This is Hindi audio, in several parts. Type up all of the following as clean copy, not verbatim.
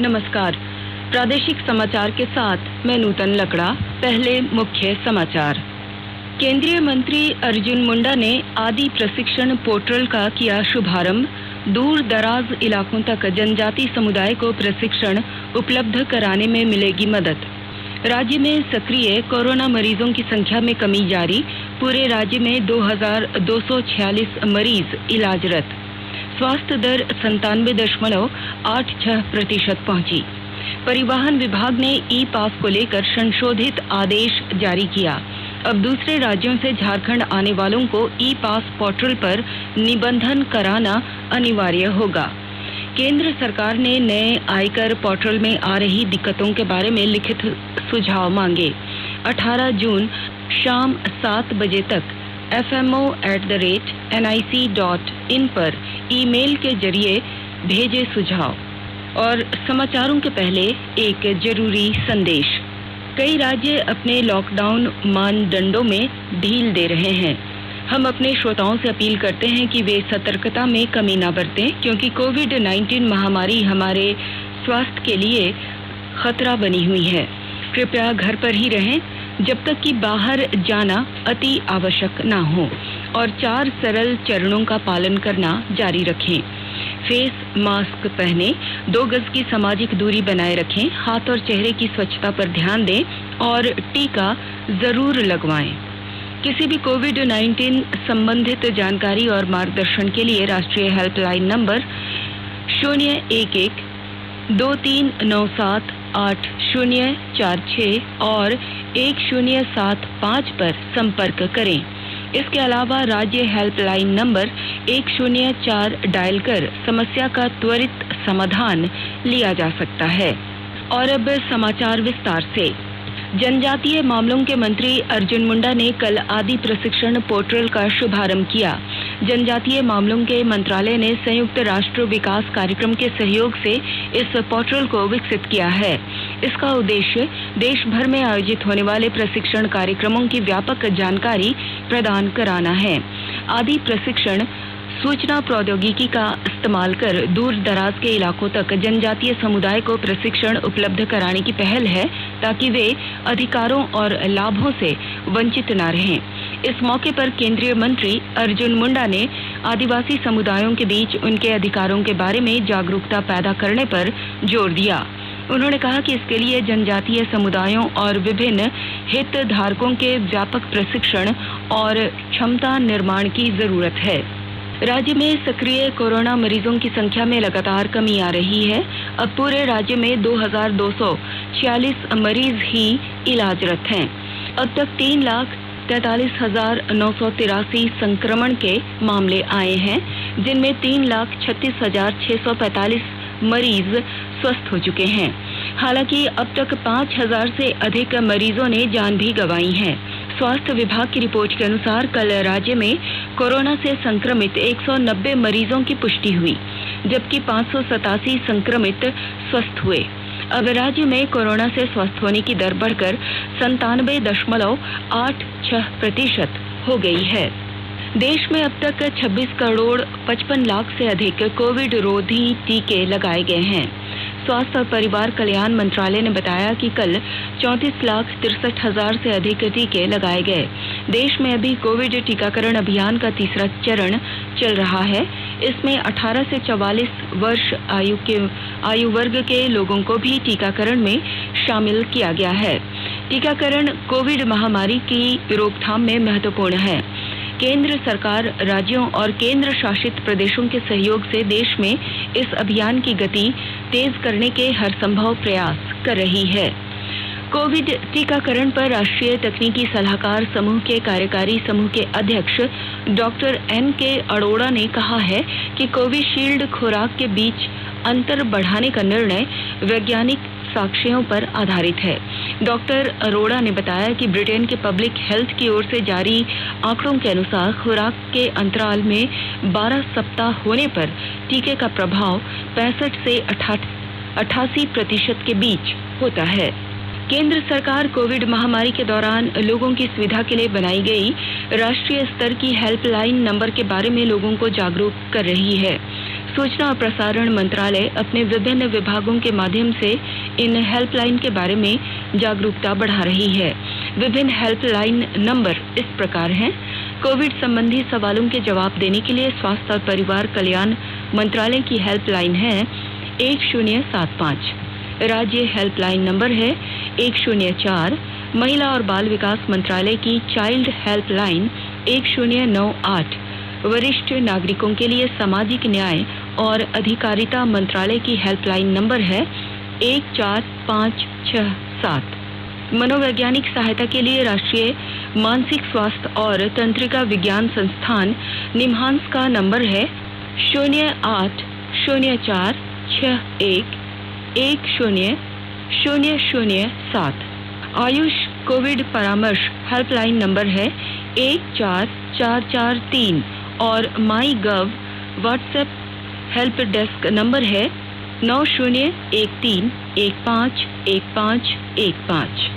नमस्कार। प्रादेशिक समाचार के साथ मैं नूतन लकड़ा। पहले मुख्य समाचार। केंद्रीय मंत्री अर्जुन मुंडा ने आदि प्रशिक्षण पोर्टल का किया शुभारंभ। दूर दराज इलाकों तक जनजाति समुदाय को प्रशिक्षण उपलब्ध कराने में मिलेगी मदद। राज्य में सक्रिय कोरोना मरीजों की संख्या में कमी जारी। पूरे राज्य में 2246 मरीज इलाजरत। स्वास्थ्य दर 97.86% पहुंची। परिवहन विभाग ने ई पास को लेकर संशोधित आदेश जारी किया। अब दूसरे राज्यों से झारखंड आने वालों को ई पास पोर्टल पर निबंधन कराना अनिवार्य होगा। केंद्र सरकार ने नए आयकर पोर्टल में आ रही दिक्कतों के बारे में लिखित सुझाव मांगे। 18 जून शाम 7 बजे तक fmo@nic.in पर ईमेल के जरिए भेजे सुझाव। और समाचारों के पहले एक जरूरी संदेश। कई राज्य अपने लॉकडाउन मानदंडों में ढील दे रहे हैं। हम अपने श्रोताओं से अपील करते हैं कि वे सतर्कता में कमी न बरतें, क्योंकि कोविड-19 महामारी हमारे स्वास्थ्य के लिए खतरा बनी हुई है। कृपया घर पर ही रहें जब तक कि बाहर जाना अति आवश्यक न हो, और 4 सरल चरणों का पालन करना जारी रखें। फेस मास्क पहनें, 2 गज की सामाजिक दूरी बनाए रखें, हाथ और चेहरे की स्वच्छता पर ध्यान दें और टीका जरूर लगवाएं। किसी भी कोविड-19 संबंधित जानकारी और मार्गदर्शन के लिए राष्ट्रीय हेल्पलाइन नंबर 011-2397-8046 और 1075 पर संपर्क करें। इसके अलावा राज्य हेल्पलाइन नंबर 104 डायल कर समस्या का त्वरित समाधान लिया जा सकता है। और अब समाचार विस्तार से। जनजातीय मामलों के मंत्री अर्जुन मुंडा ने कल आदि प्रशिक्षण पोर्टल का शुभारंभ किया। जनजातीय मामलों के मंत्रालय ने संयुक्त राष्ट्र विकास कार्यक्रम के सहयोग से इस पोर्टल को विकसित किया है। इसका उद्देश्य देश भर में आयोजित होने वाले प्रशिक्षण कार्यक्रमों की व्यापक जानकारी प्रदान कराना है। आदि प्रशिक्षण सूचना प्रौद्योगिकी का इस्तेमाल कर दूर दराज के इलाकों तक जनजातीय समुदाय को प्रशिक्षण उपलब्ध कराने की पहल है, ताकि वे अधिकारों और लाभों से वंचित न रहें। इस मौके पर केंद्रीय मंत्री अर्जुन मुंडा ने आदिवासी समुदायों के बीच उनके अधिकारों के बारे में जागरूकता पैदा करने पर जोर दिया। उन्होंने कहा कि इसके लिए जनजातीय समुदायों और विभिन्न हितधारकों के व्यापक प्रशिक्षण और क्षमता निर्माण की जरूरत है। राज्य में सक्रिय कोरोना मरीजों की संख्या में लगातार कमी आ रही है। अब पूरे राज्य में 2246 मरीज ही इलाजरत हैं। अब तक 3,43,983 संक्रमण के मामले आए हैं, जिनमें 3,36,645 मरीज स्वस्थ हो चुके हैं। हालांकि अब तक 5,000 से अधिक मरीजों ने जान भी गंवाई है। स्वास्थ्य विभाग की रिपोर्ट के अनुसार कल राज्य में कोरोना से संक्रमित 190 मरीजों की पुष्टि हुई, जबकि 587 संक्रमित स्वस्थ हुए। अब राज्य में कोरोना से स्वस्थ होने की दर बढ़कर 97.86% हो गई है। देश में अब तक 26 करोड़ 55 लाख से अधिक कोविड रोधी टीके लगाए गए हैं। स्वास्थ्य और परिवार कल्याण मंत्रालय ने बताया कि कल 34,63,000 से अधिक टीके लगाए गए। देश में अभी कोविड टीकाकरण अभियान का तीसरा चरण चल रहा है। इसमें 18 से 44 वर्ष आयु वर्ग के लोगों को भी टीकाकरण में शामिल किया गया है। टीकाकरण कोविड महामारी की रोकथाम में महत्वपूर्ण है। केंद्र सरकार राज्यों और केंद्र शासित प्रदेशों के सहयोग से देश में इस अभियान की गति तेज करने के हर संभव प्रयास कर रही है। कोविड टीकाकरण पर राष्ट्रीय तकनीकी सलाहकार समूह के कार्यकारी समूह के अध्यक्ष डॉक्टर N.K. अरोड़ा ने कहा है कि कोविशील्ड खुराक के बीच अंतर बढ़ाने का निर्णय वैज्ञानिक साक्ष्यों पर आधारित है। डॉक्टर अरोड़ा ने बताया कि ब्रिटेन के पब्लिक हेल्थ की ओर से जारी आंकड़ों के अनुसार खुराक के अंतराल में 12 सप्ताह होने पर टीके का प्रभाव 65 से 88% के बीच होता है। केंद्र सरकार कोविड महामारी के दौरान लोगों की सुविधा के लिए बनाई गई राष्ट्रीय स्तर की हेल्पलाइन नंबर के बारे में लोगों को जागरूक कर रही है। सूचना और प्रसारण मंत्रालय अपने विभिन्न विभागों के माध्यम से इन हेल्पलाइन के बारे में जागरूकता बढ़ा रही है। विभिन्न हेल्पलाइन नंबर इस प्रकार हैं। कोविड संबंधी सवालों के जवाब देने के लिए स्वास्थ्य और परिवार कल्याण मंत्रालय की हेल्पलाइन है 1075। राज्य हेल्पलाइन नंबर है 104। महिला और बाल विकास मंत्रालय की चाइल्ड हेल्पलाइन 1098। वरिष्ठ नागरिकों के लिए सामाजिक न्याय और अधिकारिता मंत्रालय की हेल्पलाइन नंबर है 14567। मनोवैज्ञानिक सहायता के लिए राष्ट्रीय मानसिक स्वास्थ्य और तंत्रिका विज्ञान संस्थान निम्हांस का नंबर है 0804611007। आयुष कोविड परामर्श हेल्पलाइन नंबर है 14443 और माई गव व्हाट्सएप हेल्प डेस्क नंबर है 9013151515।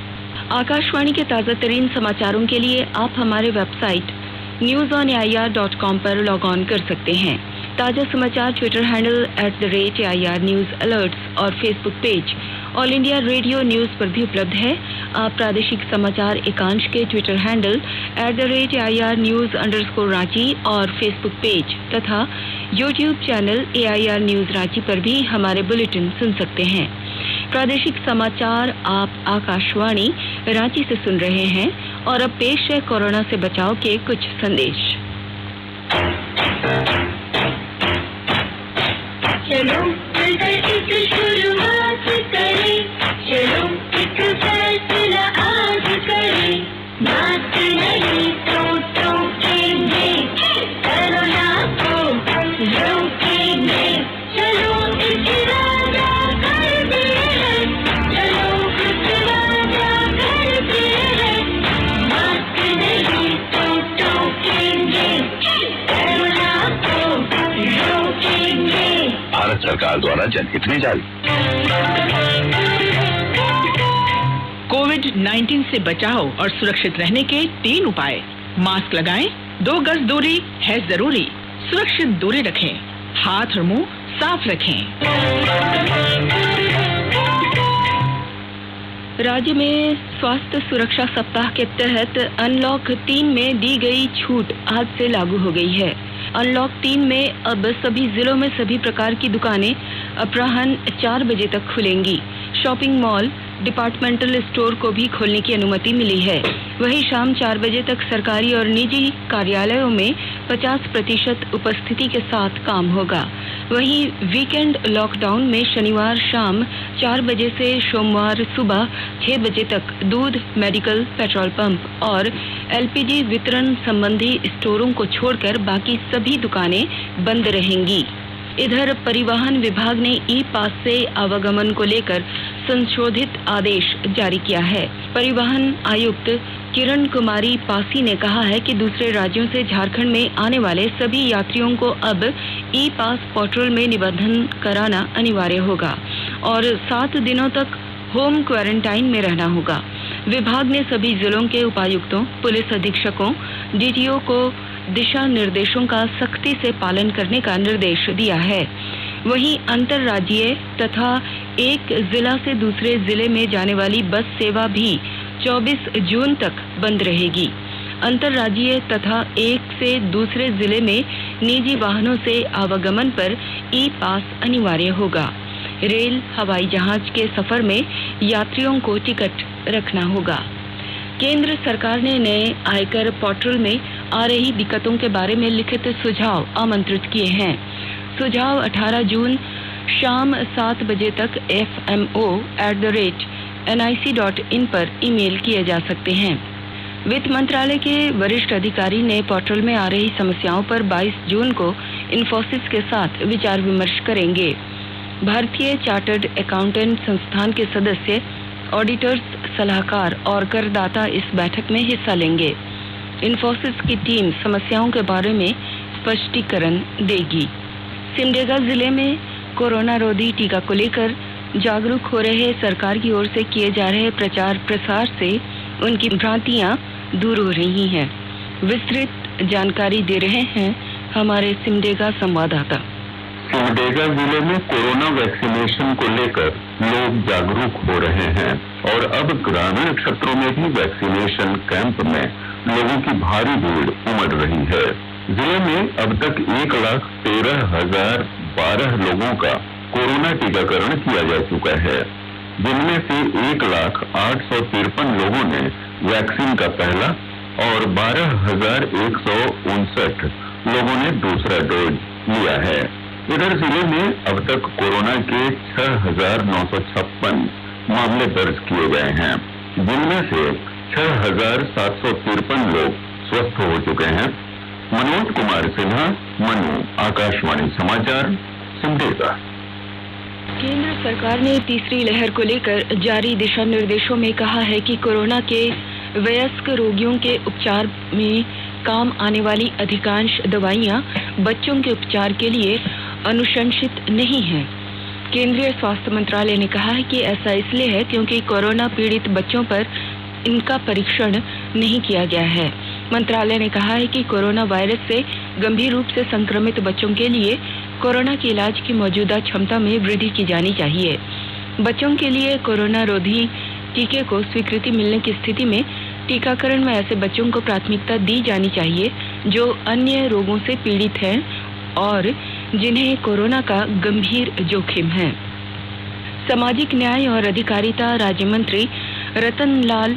आकाशवाणी के ताजा तरीन समाचारों के लिए आप हमारे वेबसाइट newsonair.com पर लॉग ऑन कर सकते हैं। ताजा समाचार Twitter handle @AIR news alerts और Facebook page All India Radio news पर भी उपलब्ध है। आप प्रादेशिक समाचार एकांश के ट्विटर हैंडल @AIR न्यूज_रांची और फेसबुक पेज तथा YouTube channel AIR news Ranchi पर भी हमारे बुलेटिन सुन सकते हैं। प्रादेशिक समाचार आप आकाशवाणी रांची से सुन रहे हैं और अब पेश है कोरोना से बचाव के कुछ संदेश। चलो मिलकर एक शुरुआत करें, चलो एक फैसला आज करें, मास्क नहीं तो टोकेंगे, कोरोना को रोकेंगे, चलो एक वादा करते हैं, चलो एक वादा करते हैं, मास्क नहीं तो टोकेंगे, कोरोना को रोकेंगे। भारत सरकार द्वारा जनहित में जारी। कोविड-19 से बचाव और सुरक्षित रहने के 3 उपाय। मास्क लगाएं, 2 गज दूरी है जरूरी, सुरक्षित दूरी रखें, हाथ और मुंह साफ रखें। राज्य में स्वास्थ्य सुरक्षा सप्ताह के तहत अनलॉक 3 में दी गई छूट आज से लागू हो गई है। अनलॉक 3 में अब सभी जिलों में सभी प्रकार की दुकानें अपराह्न 4 बजे तक खुलेंगी। शॉपिंग मॉल, डिपार्टमेंटल स्टोर को भी खोलने की अनुमति मिली है। वहीं शाम 4 बजे तक सरकारी और निजी कार्यालयों में 50% उपस्थिति के साथ काम होगा। वहीं वीकेंड लॉकडाउन में शनिवार शाम 4 बजे से सोमवार सुबह 6 बजे तक दूध, मेडिकल, पेट्रोल पंप और LPG वितरण संबंधी स्टोरों को छोड़कर बाकी सभी दुकानें बंद रहेंगी। इधर परिवहन विभाग ने ई पास से आवागमन को लेकर संशोधित आदेश जारी किया है। परिवहन आयुक्त किरण कुमारी पासी ने कहा है कि दूसरे राज्यों से झारखंड में आने वाले सभी यात्रियों को अब ई पास पोर्टल में निबंधन कराना अनिवार्य होगा और 7 दिनों तक होम क्वारंटाइन में रहना होगा। विभाग ने सभी जिलों के उपायुक्तों, पुलिस अधीक्षकों, DTO को दिशा निर्देशों का सख्ती से पालन करने का निर्देश दिया है। वहीं अंतरराज्यीय तथा एक जिला से दूसरे जिले में जाने वाली बस सेवा भी 24 जून तक बंद रहेगी। अंतरराज्यीय तथा एक से दूसरे जिले में निजी वाहनों से आवागमन पर ई पास अनिवार्य होगा। रेल, हवाई जहाज के सफर में यात्रियों को टिकट रखना होगा। केंद्र सरकार ने नए आयकर पोर्टल में आ रही दिक्कतों के बारे में लिखित सुझाव आमंत्रित किए हैं। सुझाव 18 जून शाम 7 बजे तक fmo@nic.in पर ईमेल किए जा सकते हैं। वित्त मंत्रालय के वरिष्ठ अधिकारी ने पोर्टल में आ रही समस्याओं पर 22 जून को इन्फोसिस के साथ विचार विमर्श करेंगे। भारतीय चार्टर्ड अकाउंटेंट संस्थान के सदस्य, ऑडिटर्स, सलाहकार और करदाता इस बैठक में हिस्सा लेंगे। इन्फोसिस की टीम समस्याओं के बारे में स्पष्टीकरण देगी। सिमडेगा जिले में कोरोना रोधी टीका को लेकर जागरूक हो रहे सरकार की ओर से किए जा रहे प्रचार प्रसार से उनकी भ्रांतियां दूर हो रही हैं। विस्तृत जानकारी दे रहे हैं हमारे सिमडेगा संवाददाता। सिमडेगा जिले में कोरोना वैक्सीनेशन को लेकर लोग जागरूक हो रहे हैं और अब ग्रामीण क्षेत्रों में भी वैक्सीनेशन कैंप में लोगों की भारी भीड़ उमड़ रही है। जिले में अब तक 1,13,012 लोगों का कोरोना टीकाकरण किया जा चुका है, जिनमें से 1,08,53 लोगों ने वैक्सीन का पहला और 12,159 लोगों ने दूसरा डोज लिया है। इधर जिले में अब तक कोरोना के 6,956 मामले दर्ज किए गए हैं, जिनमें से 6,753 लोग स्वस्थ हो चुके हैं। मनोज कुमार सिन्हा, मनु, आकाशवाणी समाचार, सिमडेगा। केंद्र सरकार ने तीसरी लहर को लेकर जारी दिशा निर्देशों में कहा है कि कोरोना के वयस्क रोगियों के उपचार में काम आने वाली अधिकांश दवाइयां बच्चों के उपचार के लिए अनुशंसित नहीं है। केंद्रीय स्वास्थ्य मंत्रालय ने कहा है कि ऐसा इसलिए है क्योंकि कोरोना पीड़ित बच्चों पर इनका परीक्षण नहीं किया गया है। मंत्रालय ने कहा है कि कोरोना वायरस से गंभीर रूप से संक्रमित बच्चों के लिए कोरोना के इलाज की मौजूदा क्षमता में वृद्धि की जानी चाहिए। बच्चों के लिए कोरोना रोधी टीके को स्वीकृति मिलने की स्थिति में टीकाकरण में ऐसे बच्चों को प्राथमिकता दी जानी चाहिए जो अन्य रोगों से पीड़ित हैं और जिन्हें कोरोना का गंभीर जोखिम है। सामाजिक न्याय और अधिकारिता राज्य मंत्री रतनलाल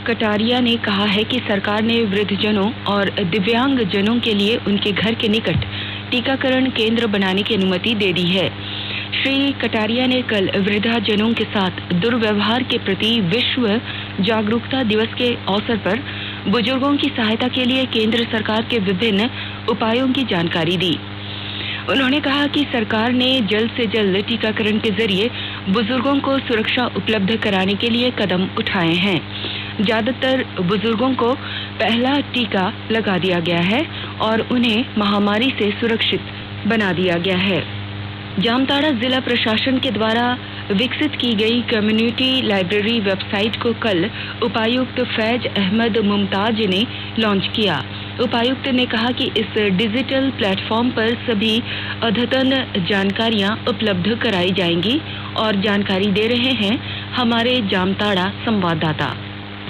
कटारिया ने कहा है कि सरकार ने वृद्धजनों और दिव्यांग जनों के लिए उनके घर के निकट टीकाकरण केंद्र बनाने की अनुमति दे दी है। श्री कटारिया ने कल वृद्धाजनों के साथ दुर्व्यवहार के प्रति विश्व जागरूकता दिवस के अवसर पर बुजुर्गों की सहायता के लिए केंद्र सरकार के विभिन्न उपायों की जानकारी दी। उन्होंने कहा कि सरकार ने जल्द से जल्द टीकाकरण के जरिए बुजुर्गों को सुरक्षा उपलब्ध कराने के लिए कदम उठाए हैं। ज्यादातर बुजुर्गों को पहला टीका लगा दिया गया है और उन्हें महामारी से सुरक्षित बना दिया गया है। जामताड़ा जिला प्रशासन के द्वारा विकसित की गई कम्युनिटी लाइब्रेरी वेबसाइट को कल उपायुक्त फैज अहमद मुमताज ने लॉन्च किया। उपायुक्त ने कहा कि इस डिजिटल प्लेटफॉर्म पर सभी अद्यतन जानकारियां उपलब्ध कराई जाएंगी और जानकारी दे रहे हैं हमारे जामताड़ा संवाददाता।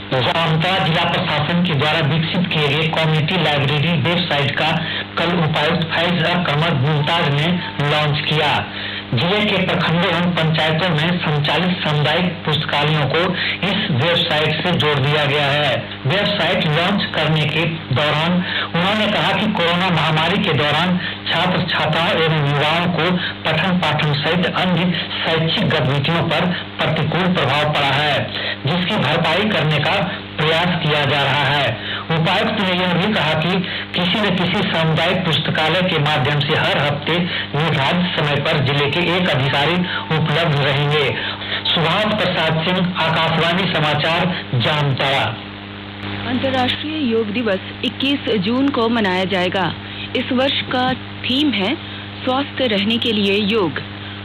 जामताड़ा जिला प्रशासन के द्वारा विकसित किए गए कम्युनिटी लाइब्रेरी वेबसाइट का कल उपायुक्त फैज अहमद मुमताज ने लॉन्च किया। जिले के प्रखंडों एवं पंचायतों में संचालित सामुदायिक पुस्तकालयों को इस वेबसाइट से जोड़ दिया गया है। वेबसाइट लॉन्च करने के दौरान उन्होंने कहा कि कोरोना महामारी के दौरान छात्र छात्राओं एवं युवाओं को पठन पाठन सहित अन्य शैक्षिक गतिविधियों पर प्रतिकूल प्रभाव पड़ा है, जिसकी भरपाई करने का प्रयास किया जा रहा है। उपायुक्त ने यह भी कहा कि किसी न किसी सामुदायिक पुस्तकालय के माध्यम से हर हफ्ते निर्धारित समय पर जिले के एक अधिकारी उपलब्ध रहेंगे। सुभाष प्रसाद सिंह, आकाशवाणी समाचार, जामताड़ा। अंतर्राष्ट्रीय योग दिवस 21 जून को मनाया जाएगा। इस वर्ष का थीम है स्वस्थ रहने के लिए योग।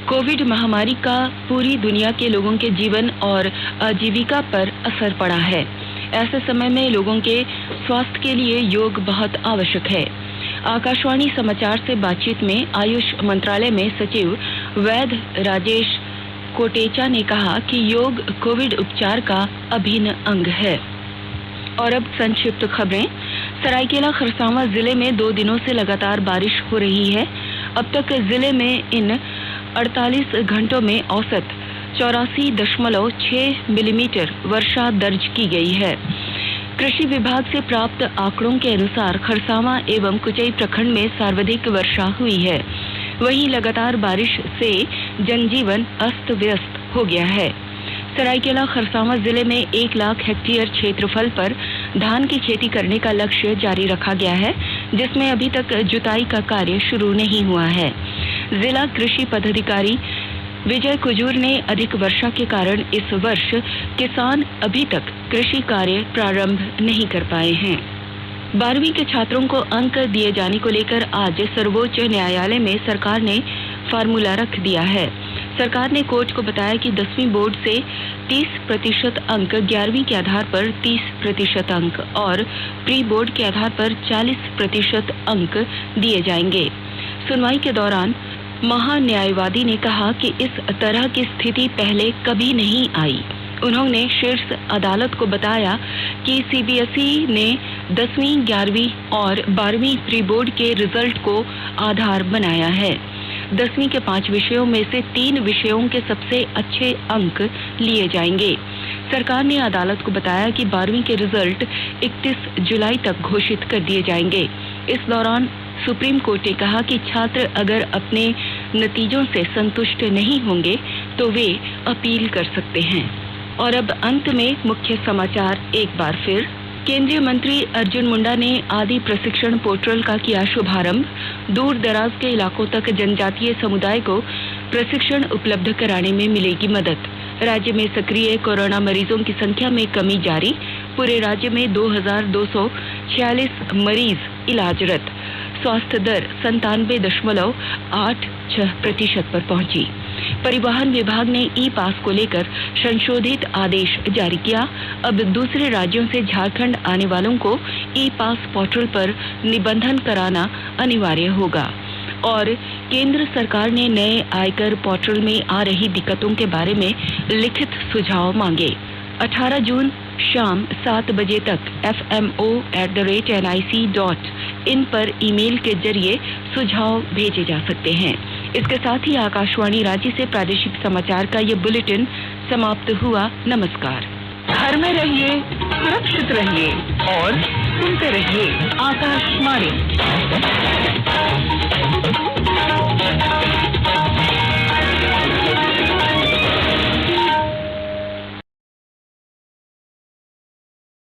कोविड महामारी का पूरी दुनिया के लोगों के जीवन और आजीविका पर असर पड़ा है। ऐसे समय में लोगों के स्वास्थ्य के लिए योग बहुत आवश्यक है। आकाशवाणी समाचार से बातचीत में आयुष मंत्रालय में सचिव वैद्य राजेश कोटेचा ने कहा कि योग कोविड उपचार का अभिन्न अंग है। और अब संक्षिप्त खबरें। सरायकेला खरसावां जिले में 2 दिनों से लगातार बारिश हो रही है। अब तक जिले में इन 48 घंटों में औसत 84.6 मिलीमीटर वर्षा दर्ज की गई है। कृषि विभाग से प्राप्त आंकड़ों के अनुसार खरसावां एवं कुचई प्रखंड में सर्वाधिक वर्षा हुई है। वहीं लगातार बारिश से जनजीवन अस्त व्यस्त हो गया है। सरायकेला खरसावां जिले में 1 लाख हेक्टेयर क्षेत्रफल पर धान की खेती करने का लक्ष्य जारी रखा गया है, जिसमें अभी तक जुताई का कार्य शुरू नहीं हुआ है। जिला कृषि पदाधिकारी विजय कुजूर ने अधिक वर्षा के कारण इस वर्ष किसान अभी तक कृषि कार्य प्रारंभ नहीं कर पाए हैं। 12वीं के छात्रों को अंक दिए जाने को लेकर आज सर्वोच्च न्यायालय में सरकार ने फार्मूला रख दिया है। सरकार ने कोर्ट को बताया कि 10वीं बोर्ड से 30% अंक, 11वीं के आधार पर 30% अंक और प्री बोर्ड के आधार पर 40% अंक दिए जाएंगे। सुनवाई के दौरान महान्यायवादी ने कहा कि इस तरह की स्थिति पहले कभी नहीं आई। उन्होंने शीर्ष अदालत को बताया कि सीबीएसई ने 10वीं, 11वीं और 12वीं प्री बोर्ड के रिजल्ट को आधार बनाया है। 10वीं के 5 विषयों में से 3 विषयों के सबसे अच्छे अंक लिए जाएंगे। सरकार ने अदालत को बताया कि 12वीं के रिजल्ट 31 जुलाई तक घोषित कर दिए जाएंगे। इस दौरान सुप्रीम कोर्ट ने कहा कि छात्र अगर अपने नतीजों से संतुष्ट नहीं होंगे तो वे अपील कर सकते हैं। और अब अंत में मुख्य समाचार एक बार फिर। केंद्रीय मंत्री अर्जुन मुंडा ने आदि प्रशिक्षण पोर्टल का किया शुभारंभ। दूर दराज के इलाकों तक जनजातीय समुदाय को प्रशिक्षण उपलब्ध कराने में मिलेगी मदद। राज्य में सक्रिय कोरोना मरीजों की संख्या में कमी जारी। पूरे राज्य में 2246 मरीज इलाजरत। स्वास्थ्य दर 97.86% पर पहुंची। परिवहन विभाग ने ई पास को लेकर संशोधित आदेश जारी किया। अब दूसरे राज्यों से झारखंड आने वालों को ई पास पोर्टल पर निबंधन कराना अनिवार्य होगा। और केंद्र सरकार ने नए आयकर पोर्टल में आ रही दिक्कतों के बारे में लिखित सुझाव मांगे। 18 जून शाम 7 बजे तक fmo@nic.in पर ईमेल के जरिए सुझाव भेजे जा सकते हैं। इसके साथ ही आकाशवाणी रांची से प्रादेशिक समाचार का ये बुलेटिन समाप्त हुआ। नमस्कार। घर में रहिए, सुरक्षित रहिए और सुनते रहिए आकाशवाणी।